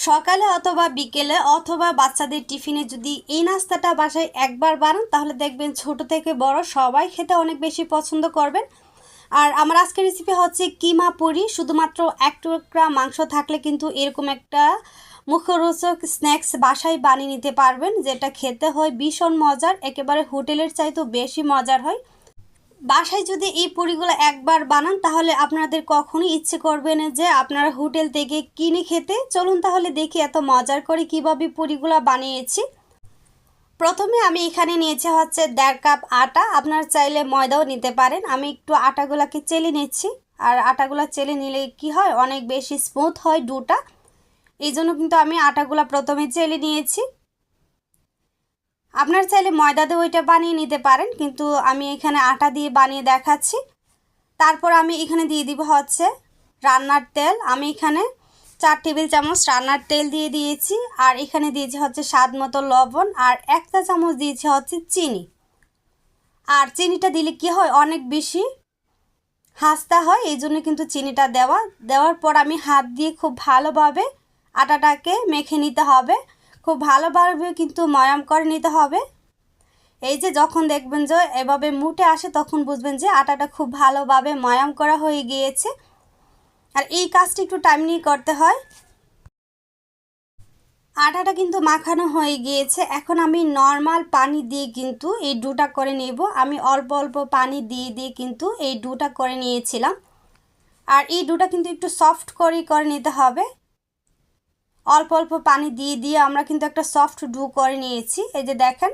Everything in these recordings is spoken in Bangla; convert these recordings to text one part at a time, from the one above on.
সকালে অথবা বিকেলে অথবা বাচ্চাদের টিফিনে যদি এই নাস্তাটা বাসায় একবার বানান তাহলে দেখবেন ছোট থেকে বড় সবাই খেতে অনেক বেশি পছন্দ করবেন। আর আমার আজকের রেসিপি হচ্ছে কিমা পুরি। শুধুমাত্র এক টুকরা মাংস থাকলে কিন্তু এরকম একটা মুখরোচক স্ন্যাক্স বাসায় বানিয়ে নিতে পারবেন, যেটা খেতে হয় ভীষণ মজার, একেবারে হোটেলের চাইতেও বেশি মজার হয়। বাসায় যদি এই পুরিগুলো একবার বানান তাহলে আপনাদের কখনোই ইচ্ছে করবে না যে আপনারা হোটেল থেকে কিনে খেতে। চলুন তাহলে দেখি এত মজার করে কিভাবে পুরিগুলো বানিয়েছি। প্রথমে আমি এখানে নিয়েছি হচ্ছে 1.5 কাপ আটা। আপনারা চাইলে ময়দাও নিতে পারেন। আমি একটু আটাগুলোকে চেলে নিচ্ছি। আর আটাগুলো চেলে নিলে কি হয়, অনেক বেশি স্মুথ হয় ডোটা। এই জন্য কিন্তু আমি আটাগুলো প্রথমে চেলে নিয়েছি। আপনারা চাইলে ময়দা দিয়ে ওইটা বানিয়ে নিতে পারেন, কিন্তু আমি এখানে আটা দিয়ে বানিয়ে দেখাচ্ছি। তারপর আমি এখানে দিয়ে দিব হচ্ছে রান্নার তেল। আমি এখানে 4 টেবিল চামচ রান্নার তেল দিয়ে দিয়েছি। আর এখানে দিয়েছি হচ্ছে স্বাদ মতো লবণ, আর 1 চা চামচ দিয়েছি হচ্ছে চিনি। আর চিনিটা দিলে কি হয়, অনেক বেশি হাসতা হয়, এই জন্য কিন্তু চিনিটা দেওয়ার পর আমি হাত দিয়ে খুব ভালোভাবে আটাটাকে মেখে নিতে হবে। খুব ভালোভাবে কিন্তু ময়াম করে নিতে হবে। এই যে যখন দেখবেন যে এভাবে মুটে আসে তখন বুঝবেন যে আটাটা খুব ভালোভাবে ময়াম করা হয়ে গিয়েছে। আর এই কাজটি একটু টাইম নিয়ে করতে হয়। আটাটা কিন্তু মাখানো হয়ে গিয়েছে। এখন আমি নর্মাল পানি দিয়ে কিন্তু এই ডোটা করে নেব। আমি অল্প অল্প পানি দিয়ে দিয়ে কিন্তু এই ডোটা করে নিয়েছিলাম। আর এই ডোটা কিন্তু একটু সফট করে নিতে হবে। অল্প অল্প পানি দিয়ে দিয়ে আমরা কিন্তু একটা সফট ডো করে নিয়েছি। এই যে দেখেন,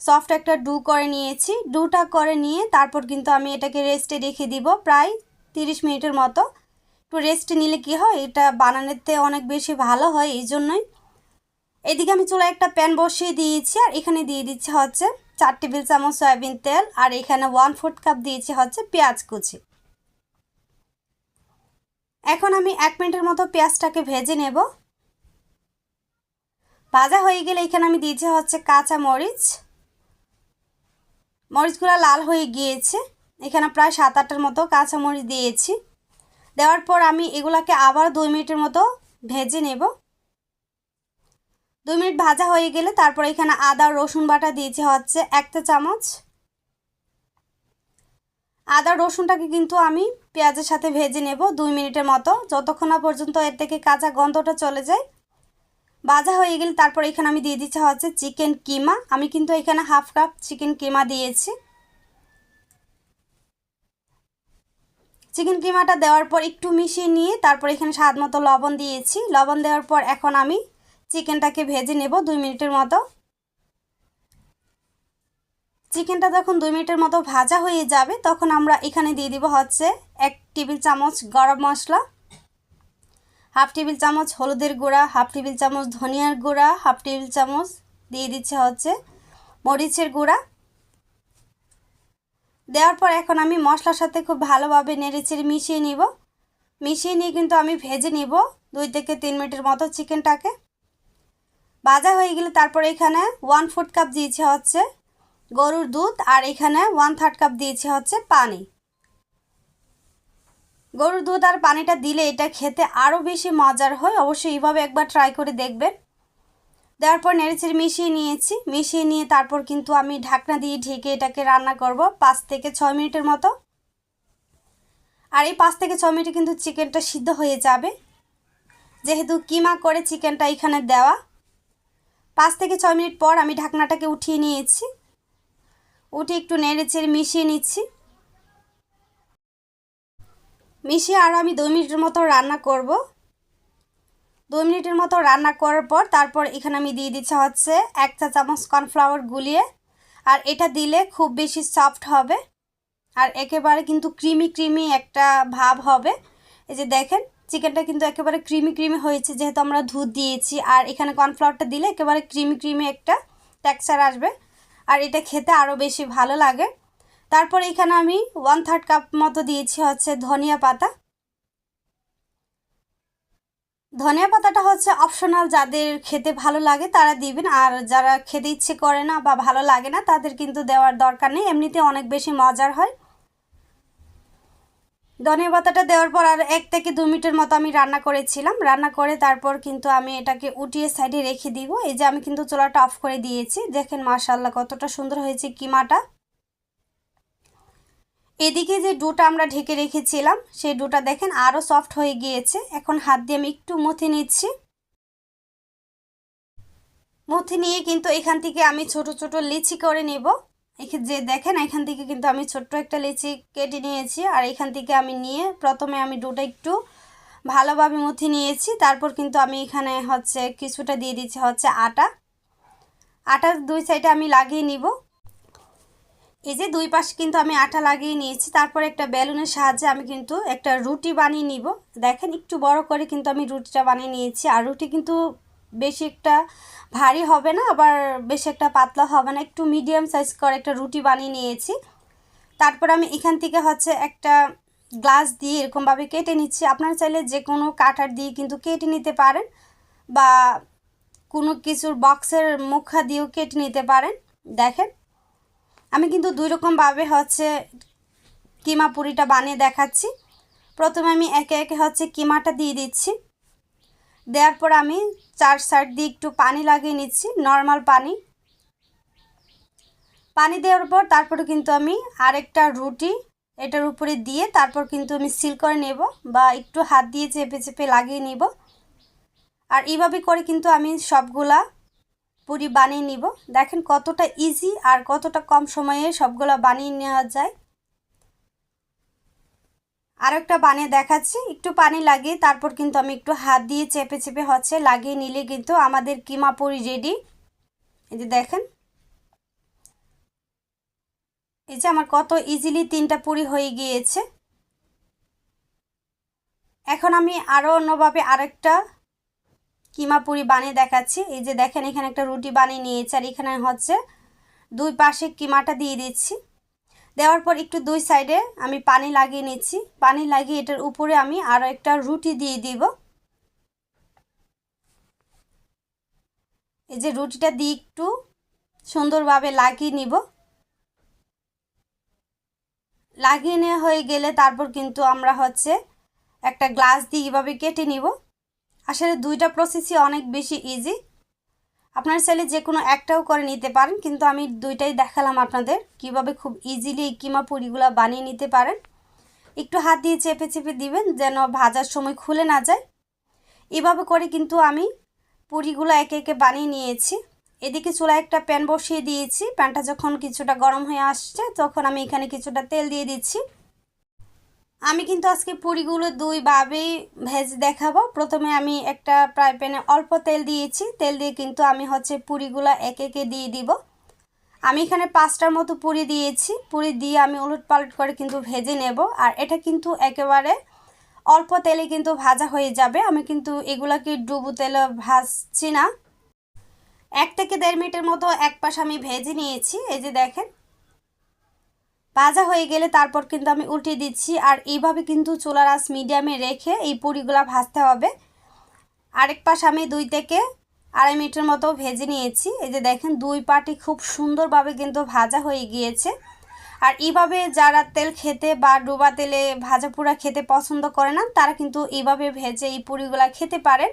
সফট একটা ডো করে নিয়েছি। ডোটা করে নিয়ে তারপর কিন্তু আমি এটাকে রেস্টে রেখে দিব প্রায় 30 মিনিটের মতো। একটু রেস্ট নিলে কি হয়, এটা বানানোতে অনেক বেশি ভালো হয়, এই জন্যই। এদিকে আমি চুলায় একটা প্যান বসিয়ে দিয়েছি। আর এখানে দিয়ে দিচ্ছি হচ্ছে 4 টেবিল চামচ সয়াবিন তেল। আর এখানে 1/4 কাপ দিয়েছি হচ্ছে পেঁয়াজ কুচি। এখন আমি 1 মিনিটের মতো পেঁয়াজটাকে ভেজে নেব। ভাজা হয়ে গেলে এখানে আমি দিয়েছি হচ্ছে কাঁচা মরিচ। মরিচগুলো লাল হয়ে গিয়েছে। এখানে প্রায় 7-8টার মতো কাঁচা মরিচ দিয়েছি। দেওয়ার পর আমি এগুলাকে আবার 2 মিনিটের মতো ভেজে নেব। 2 মিনিট ভাজা হয়ে গেলে তারপর এখানে আদা রসুন বাটা দিয়েছি হচ্ছে 1 চা চামচ। আদা রসুনটাকে কিন্তু আমি পেঁয়াজের সাথে ভেজে নেব 2 মিনিটের মতো, যতক্ষণ না পর্যন্ত এর থেকে কাঁচা গন্ধটা চলে যায়। ভাজা হয়ে গেলে তারপর এখানে আমি দিয়ে দিচ্ছি হচ্ছে চিকেন কিমা। আমি কিন্তু এখানে 1/2 কাপ চিকেন কিমা দিয়েছি। চিকেন কিমাটা দেওয়ার পর একটু মিশিয়ে নিয়ে তারপর এখানে স্বাদ মতো লবণ দিয়েছি। লবণ দেওয়ার পর এখন আমি চিকেনটাকে ভেজে নেব 2 মিনিটের মতো। চিকেনটা যখন 2 মিনিটের মতো ভাজা হয়ে যাবে তখন আমরা এখানে দিয়ে দিব হচ্ছে 1 টেবিল চামচ গরম মশলা, 1/2 টেবিল চামচ হলুদের গুঁড়া, 1/2 টেবিল চামচ ধনিয়ার গুঁড়া, 1/2 টেবিল চামচ দিয়ে দিচ্ছে হচ্ছে মরিচের গুঁড়া। দেওয়ার পর এখন আমি মশলার সাথে খুব ভালোভাবে নেড়েচেড়ে মিশিয়ে নিব। মিশিয়ে নিয়ে কিন্তু আমি ভেজে নিব 2 থেকে 3 মিনিটের মতো চিকেনটাকে। ভাজা হয়ে গেলে তারপর এখানে 1/4 কাপ দিয়েছি হচ্ছে গরুর দুধ। আর এখানে 1/3 কাপ দিয়েছি হচ্ছে পানি। গরুর দুধ আর পানিটা দিলে এটা খেতে আরও বেশি মজার হয়। অবশ্যই এইভাবে একবার ট্রাই করে দেখবেন। দেওয়ার পর নেড়েচেড়ে মিশিয়ে নিয়েছি। মিশিয়ে নিয়ে তারপর কিন্তু আমি ঢাকনা দিয়ে ঢেকে এটাকে রান্না করব 5 থেকে 6 মিনিটের মতো। আর এই 5 থেকে 6 মিনিটে কিন্তু চিকেনটা সিদ্ধ হয়ে যাবে, যেহেতু কিমা করে চিকেনটা এখানে দেওয়া। 5 থেকে 6 মিনিট পর আমি ঢাকনাটাকে উঠিয়ে নিয়েছি। উঠে একটু নেড়েচেড়ে মিশিয়ে নিচ্ছি। মিশিয়ে আরও আমি 2 মিনিটের মতো রান্না করব। 2 মিনিটের মতো রান্না করার পর তারপর এখানে আমি দিয়ে দিচ্ছি হচ্ছে 1 চা চামচ কর্নফ্লাওয়ার গুলিয়ে। আর এটা দিলে খুব বেশি সফট হবে আর একেবারে কিন্তু ক্রিমি একটা ভাব হবে। এই যে দেখেন, চিকেনটা কিন্তু একেবারে ক্রিমি হয়েছে, যেহেতু আমরা দুধ দিয়েছি। আর এখানে কর্নফ্লাওয়ারটা দিলে একেবারে ক্রিমি একটা টেক্সচার আসবে, আর এটা খেতে আরও বেশি ভালো লাগে। তারপর এখানে আমি 1/3 কাপ মতো দিয়েছি হচ্ছে ধনিয়া পাতা। ধনিয়া পাতাটা হচ্ছে অপশনাল, যাদের খেতে ভালো লাগে তারা দিবেন, আর যারা খেতে ইচ্ছে করে না বা ভালো লাগে না তাদের কিন্তু দেওয়ার দরকার নেই, এমনিতে অনেক বেশি মজার হয়। ধনিয়া পাতাটা দেওয়ার পর আর 1 থেকে 2 মিনিটের মতো আমি রান্না করেছিলাম। রান্না করে তারপর কিন্তু আমি এটাকে উঠিয়ে সাইডে রেখে দিব। এই যে আমি কিন্তু চুলাটা অফ করে দিয়েছি। দেখেন মাশাআল্লাহ কতটা সুন্দর হয়েছে কিমাটা। এদিকে যে ডোটা আমরা ঢেকে রেখেছিলাম সেই ডোটা দেখেন আরও সফট হয়ে গিয়েছে। এখন হাত দিয়ে আমি একটু মথে নিচ্ছি। মথে নিয়ে কিন্তু এখান থেকে আমি ছোট ছোট লিচি করে নেব। যে দেখেন এখান থেকে কিন্তু আমি ছোট্ট একটা লিচি কেটে নিয়েছি। আর এখান থেকে আমি নিয়ে প্রথমে আমি ডোটা একটু ভালোভাবে মথে নিয়েছি। তারপর কিন্তু আমি এখানে হচ্ছে কিছুটা দিয়ে দিচ্ছি হচ্ছে আটার 2 সাইডে আমি লাগিয়ে নিব। এই যে 2 পাশে কিন্তু আমি আটা লাগিয়ে নিয়েছি। তারপর একটা বেলুনের সাহায্যে আমি কিন্তু একটা রুটি বানিয়ে নিব। দেখেন একটু বড় করে কিন্তু আমি রুটিটা বানিয়ে নিয়েছি। আর রুটি কিন্তু বেশি একটা ভারী হবে না, আবার বেশি একটা পাতলা হবে না, একটু মিডিয়াম সাইজ করে একটা রুটি বানিয়ে নিয়েছি। তারপর আমি এখান থেকে হচ্ছে একটা গ্লাস দিয়ে এরকমভাবে কেটে নিচ্ছি। আপনারা চাইলে যে কোনো কাটার দিয়ে কিন্তু কেটে নিতে পারেন, বা কোনো কিছুর বক্সের মুখা দিয়েও কেটে নিতে পারেন। দেখেন আমি কিন্তু 2 রকমভাবে হচ্ছে কিমা পুরিটা বানিয়ে দেখাচ্ছি। প্রথমে আমি একে একে হচ্ছে কিমাটা দিয়ে দিচ্ছি। দেওয়ার পর আমি 4 সাইড দিয়ে একটু পানি লাগিয়ে নিচ্ছি, নর্মাল পানি। পানি দেওয়ার পর তারপরে কিন্তু আমি আরেকটা রুটি এটার উপরে দিয়ে তারপর কিন্তু আমি সিল করে নেব, বা একটু হাত দিয়ে চেপে চেপে লাগিয়ে নিব। আর এইভাবে করে কিন্তু আমি সবগুলা পুরি বানিয়ে নিব। দেখেন কতটা ইজি আর কতটা কম সময়ে সবগুলা বানিয়ে নেওয়া যায়। আরেকটা বানিয়ে দেখাচ্ছি। একটু পানি লাগিয়ে তারপর কিন্তু আমি একটু হাত দিয়ে চেপে চেপে হচ্ছে লাগিয়ে নিলে কিন্তু আমাদের কিমা পুরি রেডি। এই যে দেখেন, এই যে আমার কত ইজিলি 3টা পুরি হয়ে গিয়েছে। এখন আমি আরও অন্যভাবে আরেকটা কিমা পুরি বানিয়ে দেখাচ্ছি। এই যে দেখেন এখানে একটা রুটি বানিয়ে নিয়েছি, আর এখানে হচ্ছে 2 পাশে কিমাটা দিয়ে দিচ্ছি। দেওয়ার পর একটু 2 সাইডে আমি পানি লাগিয়ে নিচ্ছি। পানি লাগিয়ে এটার উপরে আমি আরও একটা রুটি দিয়ে দিব। এই যে রুটিটা দিয়ে একটু সুন্দরভাবে লাগিয়ে নিব। লাগিয়ে নেওয়া হয়ে গেলে তারপর কিন্তু আমরা হচ্ছে একটা গ্লাস দিয়ে এভাবে কেটে নিব। আসলে 2টা প্রসেসই অনেক বেশি ইজি। আপনারা চাইলে যে কোনো একটাও করে নিতে পারেন, কিন্তু আমি 2টাই দেখালাম আপনাদের কিভাবে খুব ইজিলি এই কিমা পুরিগুলো বানিয়ে নিতে পারেন। একটু হাত দিয়ে চেপে চেপে দিবেন যেন ভাজার সময় খুলে না যায়। এভাবে করে কিন্তু আমি পুরিগুলো একে একে বানিয়ে নিয়েছি। এদিকে চুলায় একটা প্যান বসিয়ে দিয়েছি। প্যানটা যখন কিছুটা গরম হয়ে আসছে তখন আমি এখানে কিছুটা তেল দিয়ে দিচ্ছি। আমি কিন্তু আজকে পুরিগুলো 2 ভাবেই ভেজে দেখাবো। প্রথমে আমি একটা ফ্রাই প্যানে অল্প তেল দিয়েছি। তেল দিয়ে কিন্তু আমি হচ্ছে পুরিগুলো একে একে দিয়ে দিব। আমি এখানে 5টার মতো পুরি দিয়েছি। পুরি দিয়ে আমি উলট পালট করে কিন্তু ভেজে নেব। আর এটা কিন্তু একেবারে অল্প তেলে কিন্তু ভাজা হয়ে যাবে। আমি কিন্তু এগুলাকে ডুবো তেলে ভাজছি না। 1 থেকে 1.5 মিনিটের মতো এক পাশ আমি ভেজে নিয়েছি। এই যে দেখেন ভাজা হয়ে গেলে তারপর কিন্তু আমি উল্টে দিচ্ছি। আর এইভাবে কিন্তু চুলার আঁচ মিডিয়ামে রেখে এই পুরিগুলা ভাজতে হবে। আরেক পাশ আমি 2 থেকে 2.5 মিনিটের মতো ভেজে নিয়েছি। এই যে দেখেন 2 পাটি খুব সুন্দরভাবে কিন্তু ভাজা হয়ে গিয়েছে। আর এইভাবে যারা তেল খেতে বা ডোবা তেলে ভাজা পোড়া খেতে পছন্দ করে না, তারা কিন্তু এইভাবে ভেজে এই পুরিগুলা খেতে পারেন।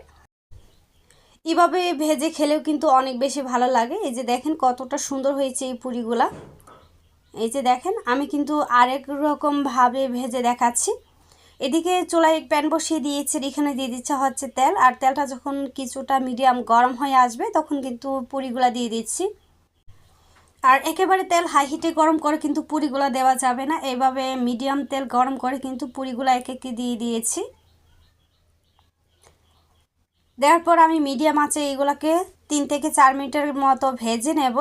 এইভাবে ভেজে খেলেও কিন্তু অনেক বেশি ভালো লাগে। এই যে দেখেন কতটা সুন্দর হয়েছে এই পুরিগুলা। এই যে দেখেন আমি কিন্তু আরেক রকমভাবে ভেজে দেখাচ্ছি। এদিকে চুলায় প্যান বসিয়ে দিয়েছি, এখানে দিয়ে দিচ্ছে হচ্ছে তেল। আর তেলটা যখন কিছুটা মিডিয়াম গরম হয়ে আসবে তখন কিন্তু পুরিগুলা দিয়ে দিচ্ছি। আর একেবারে তেল হাই হিটে গরম করে কিন্তু পুরিগুলা দেওয়া যাবে না, এইভাবে মিডিয়াম তেল গরম করে কিন্তু পুরিগুলা এক একে দিয়ে দিয়েছি। দেওয়ার পর আমি মিডিয়াম আঁচে এইগুলাকে 3 থেকে 4 মিনিটের মতো ভেজে নেব।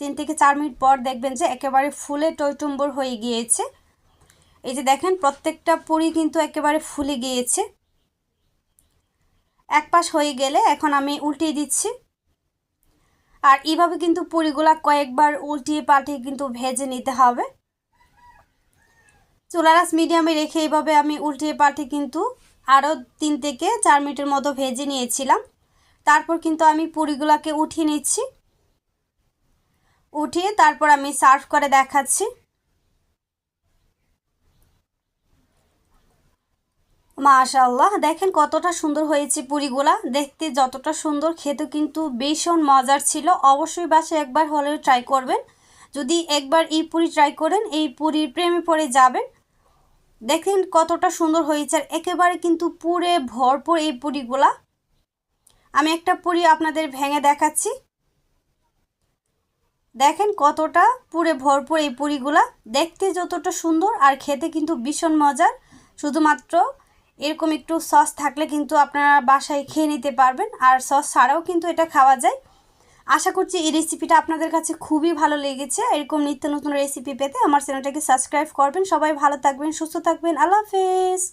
3 থেকে 4 মিনিট পর দেখবেন যে একেবারে ফুলে টইটুম্বর হয়ে গিয়েছে। এই যে দেখেন প্রত্যেকটা পুরি কিন্তু একেবারে ফুলে গিয়েছে। এক পাশ হয়ে গেলে এখন আমি উল্টিয়ে দিচ্ছি। আর এইভাবে কিন্তু পুরিগুলা কয়েকবার উল্টিয়ে পাল্টিয়ে কিন্তু ভেজে নিতে হবে। চুলার আঁচ মিডিয়ামে রেখে এইভাবে আমি উল্টিয়ে পাল্টিয়ে কিন্তু আরও 3 থেকে 4 মিনিটের মতো ভেজে নিয়েছিলাম। তারপর কিন্তু আমি পুরিগুলাকে উঠিয়ে নিচ্ছি। উঠিয়ে তারপর আমি সার্ভ করে দেখাচ্ছি। মাশাআল্লাহ, দেখেন কতটা সুন্দর হয়েছে পুরিগুলা। দেখতে যতটা সুন্দর, খেতে কিন্তু ভীষণ মজার ছিল। অবশ্যই বাসায় একবার হলেও ট্রাই করবেন। যদি একবার এই পুরি ট্রাই করেন, এই পুরির প্রেমে পড়ে যাবেন। দেখেন কতটা সুন্দর হয়েছে, আর একেবারে কিন্তু পুরে ভরপুর এই পুরিগুলা। আমি একটা পুরি আপনাদের ভেঙে দেখাচ্ছি। দেখেন কতটা পুরে ভরপুর এই পুরিগুলা। দেখতে যতটা সুন্দর আর খেতে কিন্তু ভীষণ মজার। শুধুমাত্র এরকম একটু সস থাকলে কিন্তু আপনারা বাসায় খেয়ে নিতে পারবেন, আর সস ছাড়াও কিন্তু এটা খাওয়া যায়। আশা করছি এই রেসিপিটা আপনাদের কাছে খুবই ভালো লেগেছে। এরকম নিত্য নতুন রেসিপি পেতে আমার চ্যানেলটাকে সাবস্ক্রাইব করবেন। সবাই ভালো থাকবেন, সুস্থ থাকবেন। আল্লাহ হাফেজ।